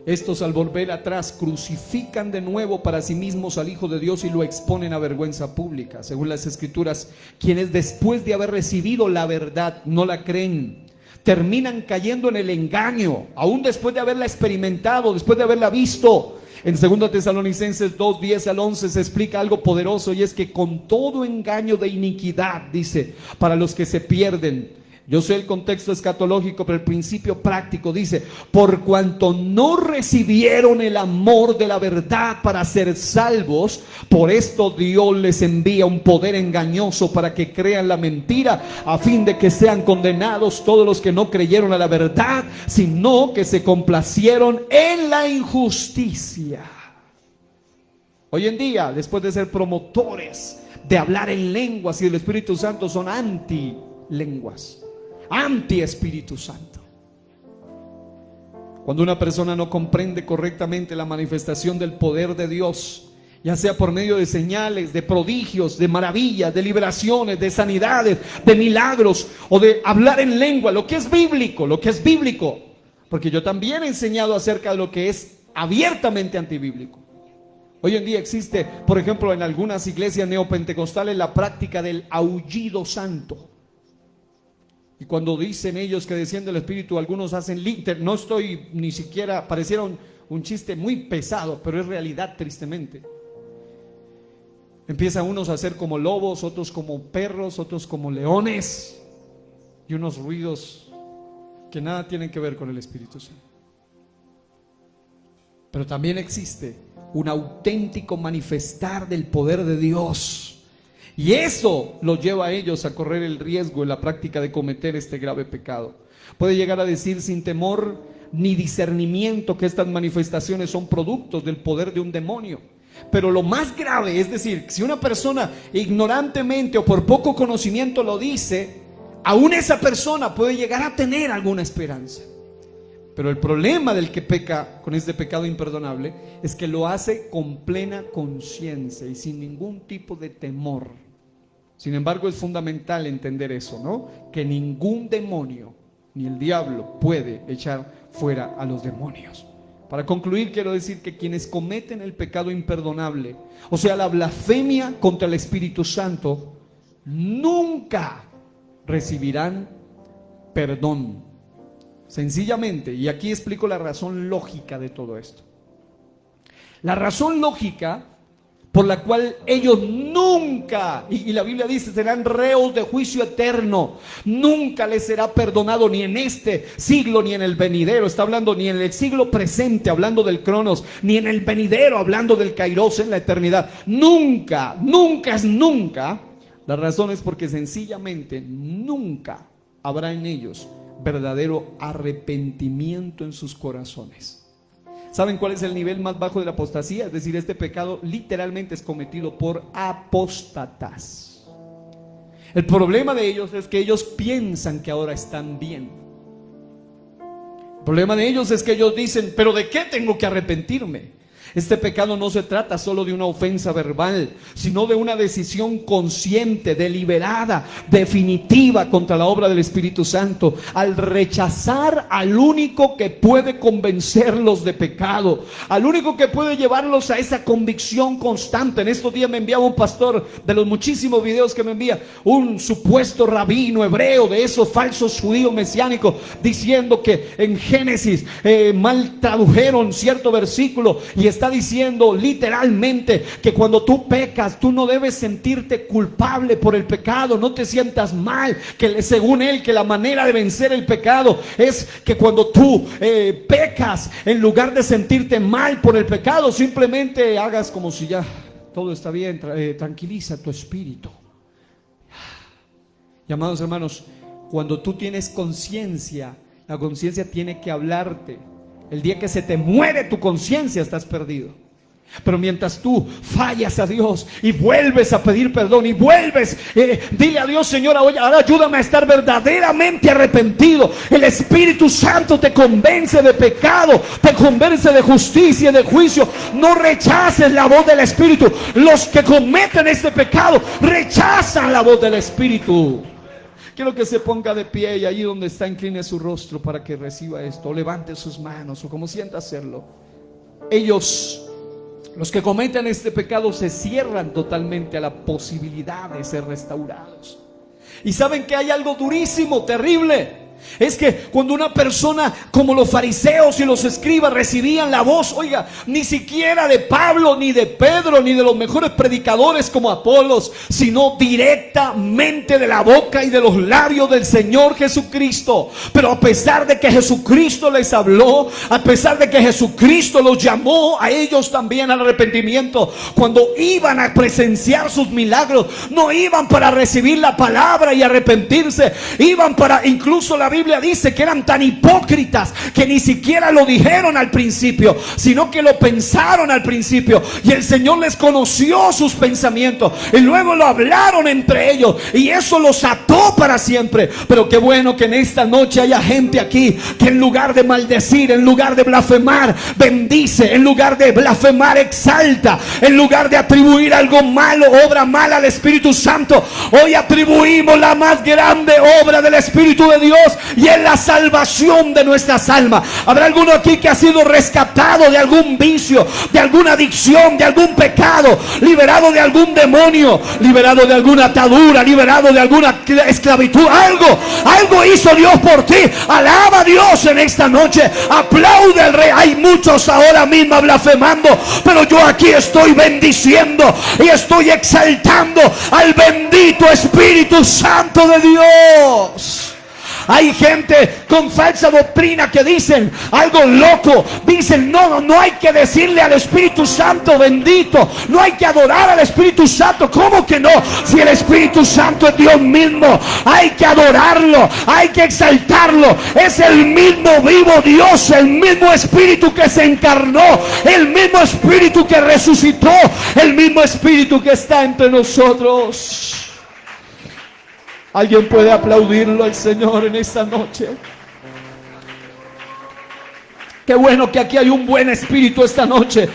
estos, al volver atrás, crucifican de nuevo para sí mismos al Hijo de Dios y lo exponen a vergüenza pública. Según las Escrituras, quienes después de haber recibido la verdad no la creen, terminan cayendo en el engaño, aún después de haberla experimentado, después de haberla visto. En 2 Tesalonicenses 2, 10 al 11 se explica algo poderoso, y es que con todo engaño de iniquidad, dice, para los que se pierden. Yo sé el contexto escatológico, pero el principio práctico dice: por cuanto no recibieron el amor de la verdad para ser salvos, por esto Dios les envía un poder engañoso para que crean la mentira, a fin de que sean condenados todos los que no creyeron a la verdad, sino que se complacieron en la injusticia. Hoy en día, después de ser promotores de hablar en lenguas y del Espíritu Santo, son anti-lenguas, anti-Espíritu Santo. Cuando una persona no comprende correctamente la manifestación del poder de Dios, ya sea por medio de señales, de prodigios, de maravillas, de liberaciones, de sanidades, de milagros, o de hablar en lengua, lo que es bíblico, porque yo también he enseñado acerca de lo que es abiertamente antibíblico. Hoy en día existe, por ejemplo, en algunas iglesias neopentecostales, la práctica del aullido santo. Y cuando dicen ellos que desciende el Espíritu, algunos hacen no estoy ni siquiera, pareciera un chiste muy pesado, pero es realidad, tristemente. Empiezan unos a ser como lobos, otros como perros, otros como leones, y unos ruidos que nada tienen que ver con el Espíritu Santo. Pero también existe un auténtico manifestar del poder de Dios, Y eso los lleva a ellos a correr el riesgo en la práctica de cometer este grave pecado. Puede llegar a decir sin temor ni discernimiento que estas manifestaciones son productos del poder de un demonio. Pero lo más grave, es decir, si una persona ignorantemente o por poco conocimiento lo dice, aún esa persona puede llegar a tener alguna esperanza. Pero el problema del que peca con este pecado imperdonable es que lo hace con plena conciencia y sin ningún tipo de temor. Sin embargo, es fundamental entender eso, ¿no? Que ningún demonio ni el diablo puede echar fuera a los demonios. Para concluir, quiero decir que quienes cometen el pecado imperdonable, o sea, la blasfemia contra el Espíritu Santo, nunca recibirán perdón. Sencillamente, y aquí explico la razón lógica de todo esto. La razón lógica por la cual ellos nunca, y la Biblia dice, serán reos de juicio eterno, nunca les será perdonado ni en este siglo ni en el venidero. Está hablando ni en el siglo presente, hablando del Cronos, ni en el venidero, hablando del Kairos en la eternidad. Nunca, nunca es nunca. La razón es porque sencillamente nunca habrá en ellos verdadero arrepentimiento en sus corazones. ¿Saben cuál es el nivel más bajo de la apostasía? Es decir, este pecado literalmente es cometido por apóstatas. El problema de ellos es que ellos piensan que ahora están bien. El problema de ellos es que ellos dicen, ¿pero de qué tengo que arrepentirme? Este pecado no se trata solo de una ofensa verbal, sino de una decisión consciente, deliberada, definitiva contra la obra del Espíritu Santo, al rechazar al único que puede convencerlos de pecado, al único que puede llevarlos a esa convicción constante. En estos días me enviaba un pastor, de los muchísimos videos que me envía, un supuesto rabino hebreo de esos falsos judíos mesiánicos, diciendo que en Génesis mal tradujeron cierto versículo y está diciendo literalmente que cuando tú pecas, tú no debes sentirte culpable por el pecado, no te sientas mal, que según él, que la manera de vencer el pecado es que cuando tú pecas, en lugar de sentirte mal por el pecado, simplemente hagas como si ya todo está bien, tranquiliza tu espíritu. Y amados hermanos, cuando tú tienes conciencia, la conciencia tiene que hablarte. El día que se te muere tu conciencia, estás perdido. Pero mientras tú fallas a Dios y vuelves a pedir perdón y vuelves, dile a Dios, Señor, ahora ayúdame a estar verdaderamente arrepentido. El Espíritu Santo te convence de pecado, te convence de justicia y de juicio. No rechaces la voz del Espíritu. Los que cometen este pecado rechazan la voz del Espíritu. Quiero que se ponga de pie y allí donde está incline su rostro para que reciba esto, o levante sus manos o como sienta hacerlo. Ellos, los que cometen este pecado, se cierran totalmente a la posibilidad de ser restaurados. Y saben que hay algo durísimo, terrible. Es que cuando una persona, como los fariseos y los escribas, recibían la voz, oiga, ni siquiera de Pablo, ni de Pedro, ni de los mejores predicadores como Apolos, sino directamente de la boca y de los labios del Señor Jesucristo. Pero a pesar de que Jesucristo les habló, a pesar de que Jesucristo los llamó a ellos también al arrepentimiento, cuando iban a presenciar sus milagros, no iban para recibir la palabra y arrepentirse, iban para, incluso la Biblia dice que eran tan hipócritas que ni siquiera lo dijeron al principio, sino que lo pensaron al principio, y el Señor les conoció sus pensamientos y luego lo hablaron entre ellos, y eso los ató para siempre. Pero qué bueno que en esta noche haya gente aquí que en lugar de maldecir, en lugar de blasfemar, bendice, en lugar de blasfemar, exalta, en lugar de atribuir algo malo, obra mala al Espíritu Santo, hoy atribuimos la más grande obra del Espíritu de Dios, y es la salvación de nuestras almas. ¿Habrá alguno aquí que ha sido rescatado de algún vicio, de alguna adicción, de algún pecado, liberado de algún demonio, liberado de alguna atadura, liberado de alguna esclavitud? Algo hizo Dios por ti. Alaba a Dios en esta noche, aplaude al Rey. Hay muchos ahora mismo blasfemando, pero yo aquí estoy bendiciendo y estoy exaltando al bendito Espíritu Santo de Dios. Hay gente con falsa doctrina que dicen algo loco. Dicen, no hay que decirle al Espíritu Santo bendito. No hay que adorar al Espíritu Santo. ¿Cómo que no? Si el Espíritu Santo es Dios mismo, hay que adorarlo, hay que exaltarlo. Es el mismo vivo Dios, el mismo Espíritu que se encarnó, el mismo Espíritu que resucitó, el mismo Espíritu que está entre nosotros. ¿Alguien puede aplaudirlo al Señor en esta noche? Qué bueno que aquí hay un buen espíritu esta noche.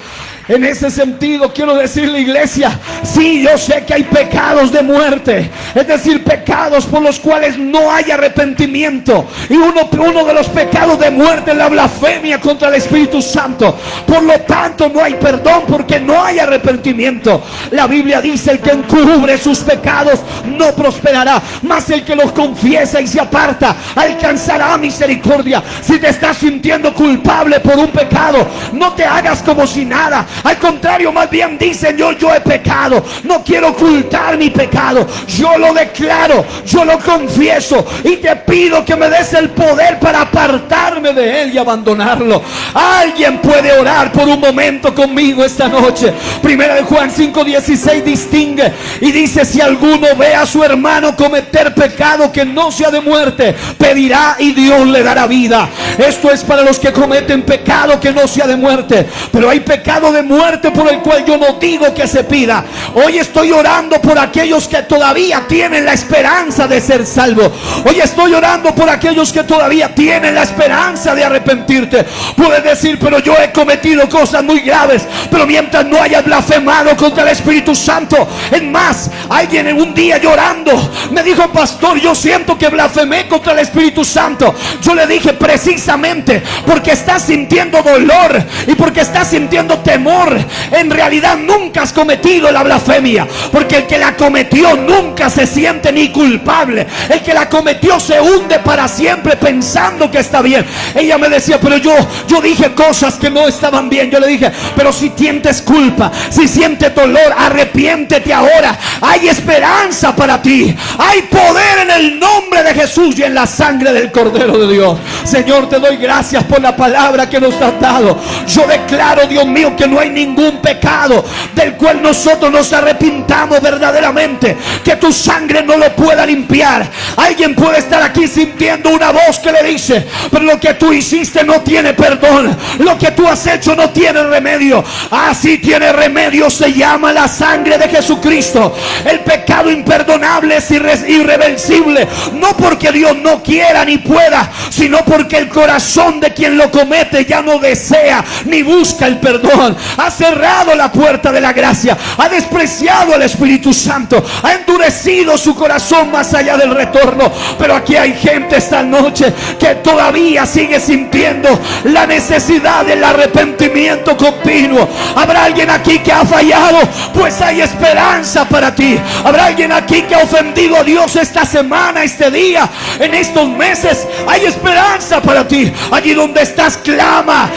En ese sentido quiero decirle, iglesia, sí, yo sé que hay pecados de muerte, es decir, pecados por los cuales no hay arrepentimiento. Y uno de los pecados de muerte es la blasfemia contra el Espíritu Santo. Por lo tanto, no hay perdón porque no hay arrepentimiento. La Biblia dice, el que encubre sus pecados no prosperará, mas el que los confiesa y se aparta alcanzará misericordia. Si te estás sintiendo culpable por un pecado, no te hagas como si nada. Al contrario, más bien dicen, yo he pecado, no quiero ocultar mi pecado, yo lo declaro, yo lo confieso y te pido que me des el poder para apartarme de él y abandonarlo. Alguien puede orar por un momento conmigo esta noche. Primera de Juan 5:16 distingue y dice, si alguno ve a su hermano cometer pecado que no sea de muerte, pedirá y Dios le dará vida. Esto es para los que cometen pecado que no sea de muerte, pero hay pecado de muerte por el cual yo no digo que se pida. Hoy estoy orando por aquellos que todavía tienen la esperanza de ser salvos. Hoy estoy orando por aquellos que todavía tienen la esperanza de arrepentirte. Puedes decir, pero yo he cometido cosas muy graves, pero mientras no hayas blasfemado contra el Espíritu Santo. Es más, alguien en un día llorando me dijo, pastor, yo siento que blasfemé contra el Espíritu Santo. Yo le dije, precisamente porque estás sintiendo dolor y porque estás sintiendo temor, en realidad nunca has cometido la blasfemia, porque el que la cometió nunca se siente ni culpable. El que la cometió se hunde para siempre pensando que está bien. Ella me decía, pero yo dije cosas que no estaban bien. Yo le dije, pero si sientes culpa, si sientes dolor, arrepiéntete ahora. Hay esperanza para ti, hay poder en el nombre de Jesús y en la sangre del Cordero de Dios. Señor, te doy gracias por la palabra que nos has dado. Yo declaro, Dios mío, que no hay ningún pecado del cual nosotros nos arrepintamos verdaderamente, que tu sangre no lo pueda limpiar. Alguien puede estar aquí sintiendo una voz que le dice, pero lo que tú hiciste no tiene perdón, lo que tú has hecho no tiene remedio. Así tiene remedio, se llama la sangre de Jesucristo. El pecado imperdonable es irreversible, no porque Dios no quiera ni pueda, sino porque el corazón de quien lo comete ya no desea ni busca el perdón. Ha cerrado la puerta de la gracia, ha despreciado al Espíritu Santo, ha endurecido su corazón más allá del retorno. Pero aquí hay gente esta noche que todavía sigue sintiendo la necesidad del arrepentimiento continuo. Habrá alguien aquí que ha fallado, pues hay esperanza para ti. Habrá alguien aquí que ha ofendido a Dios esta semana, este día, en estos meses. Hay esperanza para ti. Allí donde estás, clama,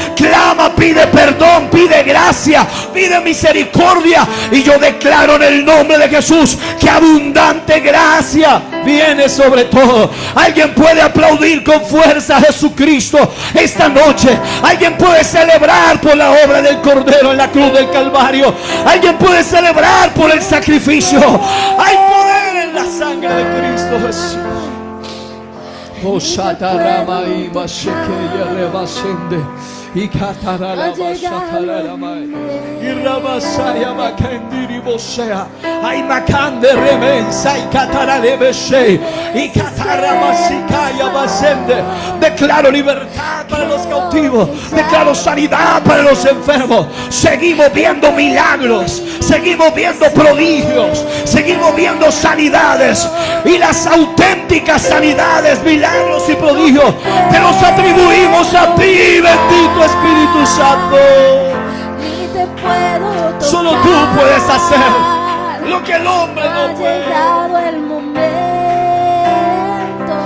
pide perdón, pide gracia, pide misericordia. Y yo declaro en el nombre de Jesús que abundante gracia viene sobre todo. Alguien puede aplaudir con fuerza a Jesucristo esta noche. Alguien puede celebrar por la obra del Cordero en la cruz del Calvario. Alguien puede celebrar por el sacrificio. Hay poder en la sangre de Cristo Jesús. Oh, Shatarama y Bashekeya Rebasende. Y Catarala Bashatarama y Rabasaya Makandiri Bosea. Ay Makande Remensa y Catarale Beshe y Cataramasicaya Basende. Declaro libertad para los cautivos, declaro sanidad para los enfermos. Seguimos viendo milagros, seguimos viendo prodigios, seguimos viendo sanidades, y las auténticas sanidades, milagros y prodigios te los atribuimos a ti, bendito Espíritu Santo. Solo tú puedes hacer lo que el hombre no puede. Ha llegado el momento.